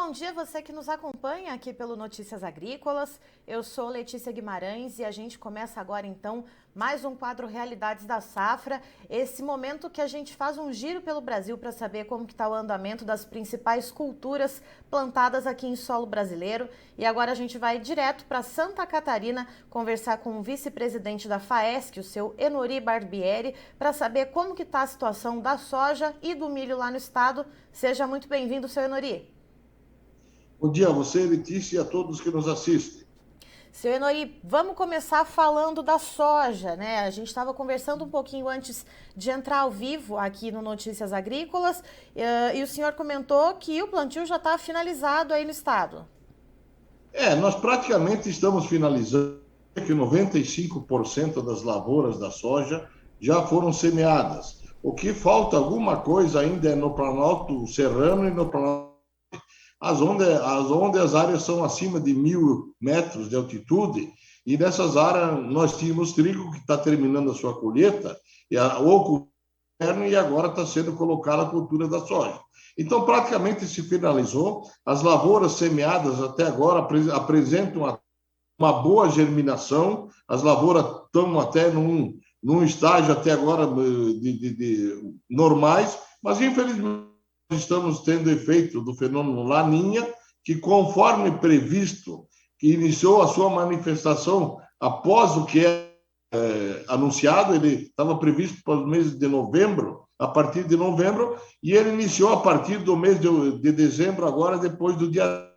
bom dia você que nos acompanha aqui pelo Notícias Agrícolas. Eu sou Letícia Guimarães e a gente começa agora então mais um quadro Realidades da Safra. Esse momento que a gente faz um giro pelo Brasil para saber como que está o andamento das principais culturas plantadas aqui em solo brasileiro. E agora a gente vai direto para Santa Catarina conversar com o vice-presidente da FAESC, o seu Enori Barbieri, para saber como que está a situação da soja e do milho lá no estado. Seja muito bem-vindo, seu Enori. Bom dia a você, Letícia, e a todos que nos assistem. Seu Enori, vamos começar falando da soja, né? A gente estava conversando um pouquinho antes de entrar ao vivo aqui no Notícias Agrícolas e o senhor comentou que o plantio já está finalizado aí no estado. Nós praticamente estamos finalizando, que 95% das lavouras da soja já foram semeadas. O que falta alguma coisa ainda é no Planalto Serrano e no Planalto onde as áreas são acima de 1.000 metros de altitude, e nessas áreas nós tínhamos trigo que está terminando a sua colheita, e agora está sendo colocada a cultura da soja. Então, praticamente se finalizou, as lavouras semeadas até agora apresentam uma boa germinação, as lavouras estão até num estágio até agora de normais, mas infelizmente estamos tendo efeito do fenômeno Laninha, que conforme previsto, que iniciou a sua manifestação após o que anunciado, ele estava previsto para os meses de novembro, a partir de novembro, e ele iniciou a partir do mês de dezembro, agora depois do dia.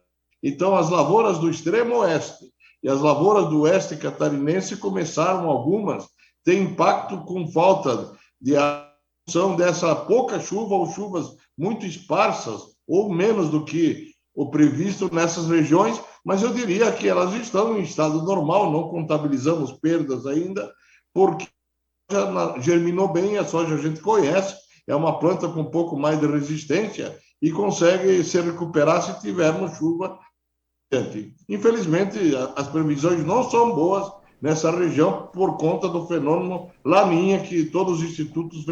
Então, as lavouras do extremo oeste e as lavouras do oeste catarinense começaram algumas, tem impacto com falta de função dessa pouca chuva ou chuvas muito esparsas ou menos do que o previsto nessas regiões, mas eu diria que elas estão em estado normal, não contabilizamos perdas ainda, porque já germinou bem, a soja a gente conhece, é uma planta com um pouco mais de resistência e consegue se recuperar se tivermos chuva. Infelizmente, as previsões não são boas nessa região por conta do fenômeno Laninha que todos os institutos.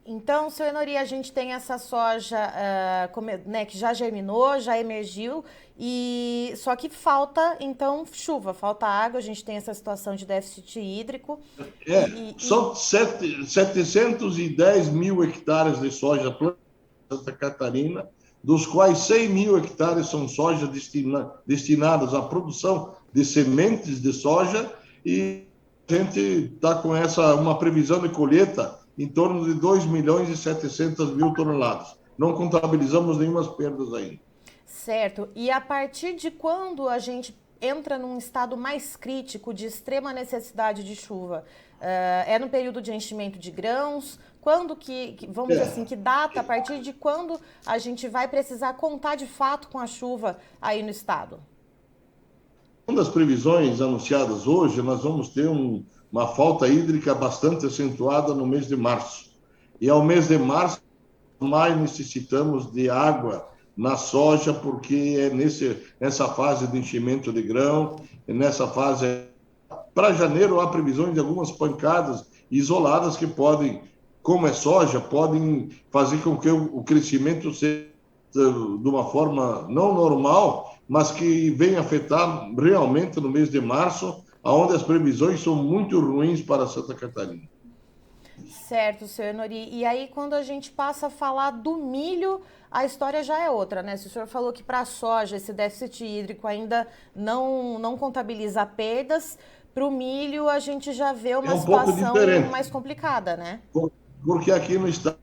Então, seu Enori, a gente tem essa soja né, que já germinou, já emergiu, e só que falta, então, chuva, falta água, a gente tem essa situação de déficit hídrico. São 710 mil hectares de soja plantada em Santa Catarina, dos quais 100 mil hectares são soja destinados à produção de sementes de soja, e a gente está com uma previsão de colheita em torno de 2 milhões e 700 mil toneladas. Não contabilizamos nenhumas perdas ainda. Certo. E a partir de quando a gente entra num estado mais crítico de extrema necessidade de chuva? É no período de enchimento de grãos? Quando vamos dizer assim, que data, a partir de quando a gente vai precisar contar de fato com a chuva aí no estado? Uma das previsões anunciadas hoje, nós vamos ter uma falta hídrica bastante acentuada no mês de março. E ao mês de março, mais necessitamos de água na soja, porque é nessa fase de enchimento de grão, nessa fase. Para janeiro, há previsões de algumas pancadas isoladas que podem, como é soja, podem fazer com que o crescimento seja de uma forma não normal, mas que venha afetar realmente no mês de março, onde as previsões são muito ruins para Santa Catarina. Certo, seu Enori. E aí, quando a gente passa a falar do milho, a história já é outra, né? Se o senhor falou que para a soja esse déficit hídrico ainda não contabiliza perdas, para o milho a gente já vê uma situação mais complicada, né? Porque aqui no estado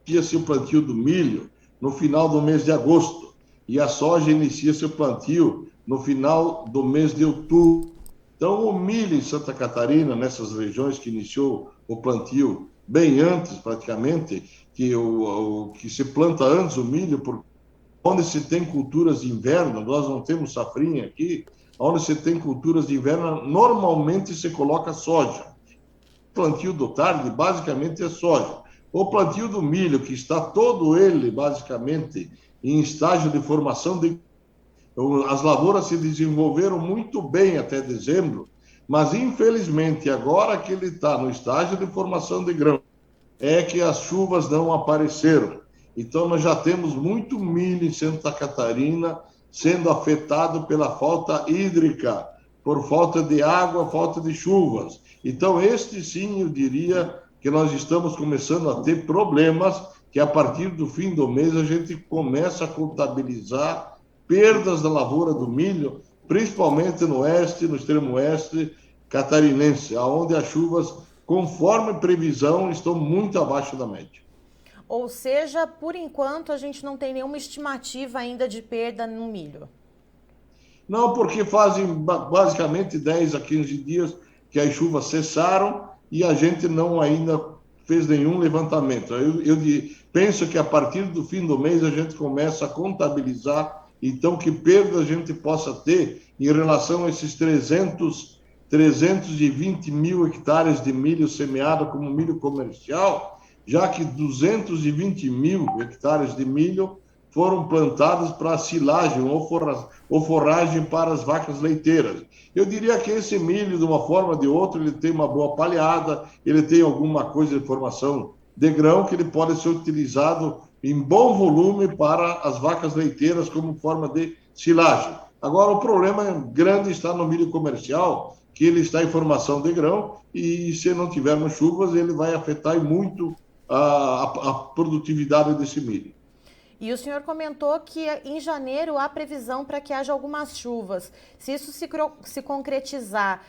inicia-se o plantio do milho no final do mês de agosto e a soja inicia seu plantio no final do mês de outubro. Então, o milho em Santa Catarina, nessas regiões que iniciou o plantio bem antes, praticamente, que se planta antes o milho, porque onde se tem culturas de inverno, nós não temos safrinha aqui, onde se tem culturas de inverno, normalmente se coloca soja. O plantio do tarde, basicamente, é soja. O plantio do milho, que está todo ele, basicamente, em estágio de formação as lavouras se desenvolveram muito bem até dezembro, mas, infelizmente, agora que ele está no estágio de formação de grão, é que as chuvas não apareceram. Então, nós já temos muito milho em Santa Catarina sendo afetado pela falta hídrica, por falta de água, falta de chuvas. Então, este sim, eu diria que nós estamos começando a ter problemas, que a partir do fim do mês a gente começa a contabilizar perdas da lavoura do milho, principalmente no oeste, no extremo oeste catarinense, onde as chuvas, conforme previsão, estão muito abaixo da média. Ou seja, por enquanto a gente não tem nenhuma estimativa ainda de perda no milho. Não, porque fazem basicamente 10 a 15 dias que as chuvas cessaram e a gente não ainda fez nenhum levantamento. Eu penso que a partir do fim do mês a gente começa a contabilizar, então que perda a gente possa ter em relação a esses 320 mil hectares de milho semeado como milho comercial, já que 220 mil hectares de milho foram plantados para silagem ou forragem para as vacas leiteiras. Eu diria que esse milho, de uma forma ou de outra, ele tem uma boa palhada, ele tem alguma coisa de formação de grão que ele pode ser utilizado em bom volume para as vacas leiteiras como forma de silagem. Agora, o problema grande está no milho comercial, que ele está em formação de grão e se não tivermos chuvas, ele vai afetar muito a produtividade desse milho. E o senhor comentou que em janeiro há previsão para que haja algumas chuvas. Se isso se concretizar,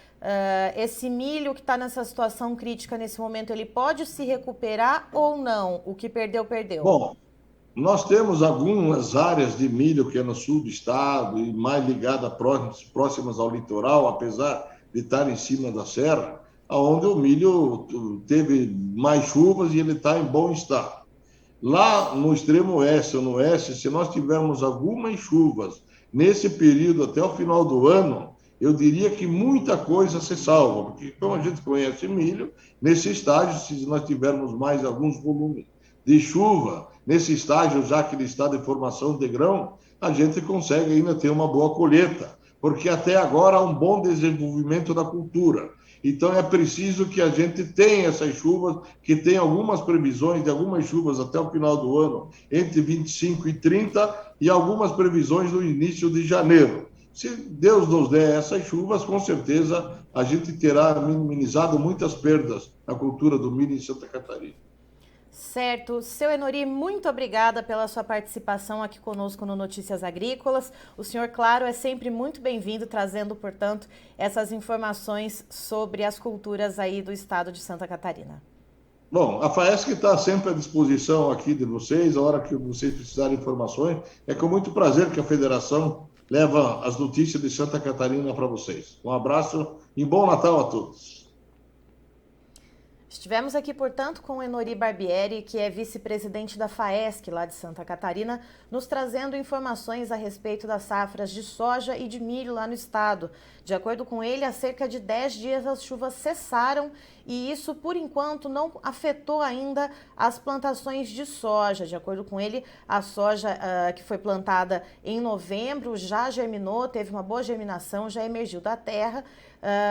esse milho que está nessa situação crítica nesse momento, ele pode se recuperar ou não? O que perdeu, perdeu. Bom, nós temos algumas áreas de milho que é no sul do estado e mais ligadas próximas ao litoral, apesar de estar em cima da serra, onde o milho teve mais chuvas e ele está em bom estado. Lá no extremo oeste ou no oeste, se nós tivermos algumas chuvas nesse período até o final do ano, eu diria que muita coisa se salva, porque como a gente conhece milho, nesse estágio, se nós tivermos mais alguns volumes de chuva, nesse estágio, já que ele está de formação de grão, a gente consegue ainda ter uma boa colheita, porque até agora há um bom desenvolvimento da cultura. Então, é preciso que a gente tenha essas chuvas, que tenha algumas previsões de algumas chuvas até o final do ano, entre 25 e 30, e algumas previsões no início de janeiro. Se Deus nos der essas chuvas, com certeza a gente terá minimizado muitas perdas na cultura do milho em Santa Catarina. Certo. Seu Enori, muito obrigada pela sua participação aqui conosco no Notícias Agrícolas. O senhor, claro, é sempre muito bem-vindo, trazendo, portanto, essas informações sobre as culturas aí do estado de Santa Catarina. Bom, a FAESC está sempre à disposição aqui de vocês, a hora que vocês precisarem de informações. É com muito prazer que a Federação leva as notícias de Santa Catarina para vocês. Um abraço e bom Natal a todos. Estivemos aqui, portanto, com o Enori Barbieri, que é vice-presidente da FAESC, lá de Santa Catarina, nos trazendo informações a respeito das safras de soja e de milho lá no estado. De acordo com ele, há cerca de 10 dias as chuvas cessaram e isso, por enquanto, não afetou ainda as plantações de soja. De acordo com ele, a soja que foi plantada em novembro já germinou, teve uma boa germinação, já emergiu da terra,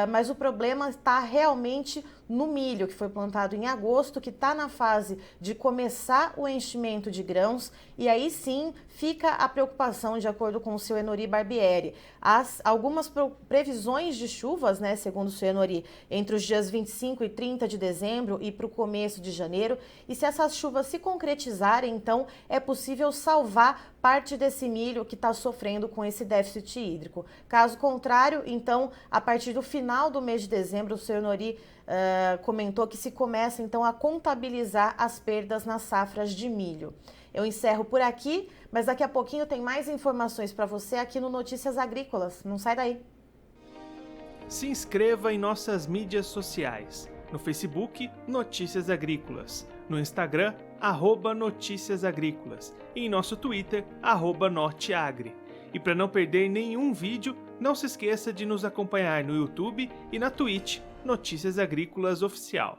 mas o problema está realmente no milho, que foi plantado em agosto, que está na fase de começar o enchimento de grãos, e aí sim fica a preocupação, de acordo com o seu Enori Barbieri. Algumas previsões de chuvas, né, segundo o seu Enori, entre os dias 25 e 30 de dezembro e para o começo de janeiro, e se essas chuvas se concretizarem, então é possível salvar parte desse milho que está sofrendo com esse déficit hídrico. Caso contrário, então, a partir do final do mês de dezembro, o seu Enori comentou que se começa então a contabilizar as perdas nas safras de milho. Eu encerro por aqui, mas daqui a pouquinho tem mais informações para você aqui no Notícias Agrícolas. Não sai daí. Se inscreva em nossas mídias sociais. No Facebook, Notícias Agrícolas. No Instagram, @Notícias Agrícolas. E em nosso Twitter, @Norteagri. E para não perder nenhum vídeo, não se esqueça de nos acompanhar no YouTube e na Twitch, Notícias Agrícolas Oficial.